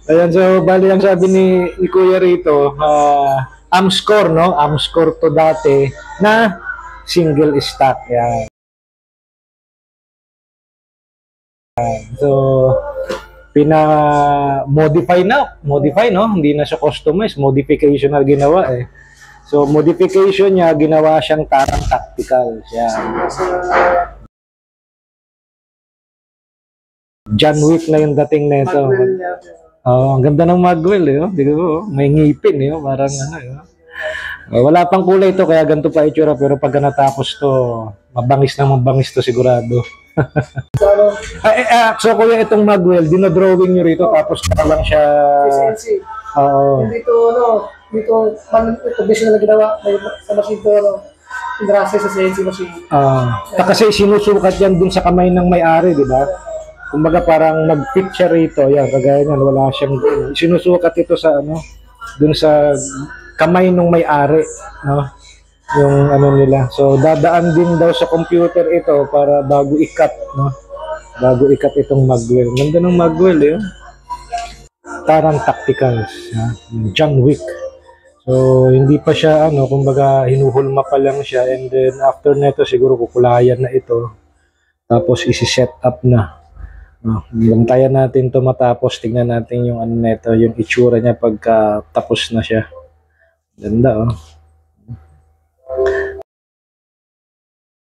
Ayan, so bali ang sabi ni Kuya rito, Amscore, no? Amscore to dati na single stock. Yan. So, modify, no? Hindi na siya customize, modification na ginawa eh. So, modification niya, ginawa siyang tarang tactical. Yan. John Wick na yung dating nito. Ang ganda ng Magwell, eh. Di ko, may ngipin, eh. Parang ano, eh. Wala pang kulay ito, kaya ganito pa itsura. Pero pag natapos to, mabangis to sigurado. So kuya, itong Magwell, dinodrawing nyo rito, tapos parang siya... Dito, base na ginawa sa machine to, indrase sa CNC machine. Kasi sinusukat yan dun sa kamay ng may-ari, di ba? Kumbaga parang nag-fit siya rito, yan, kagaya niyan, wala siyang sinusukat ito sa dun sa kamay ng may-ari, no? Yung nila. So dadaan din daw sa computer ito para bago ikat, no? Bago ikat itong Magwell. Ganda ng Magwell, eh. Tarang Tacticals, John Wick. So hindi pa siya kumbaga hinuhulma pa lang siya, and then after nito siguro kukulayan na ito. Tapos isi-set up na. Bantayan natin to matapos, tingnan natin yung nito, yung itsura niya pagka tapos na siya. Ganda, oh.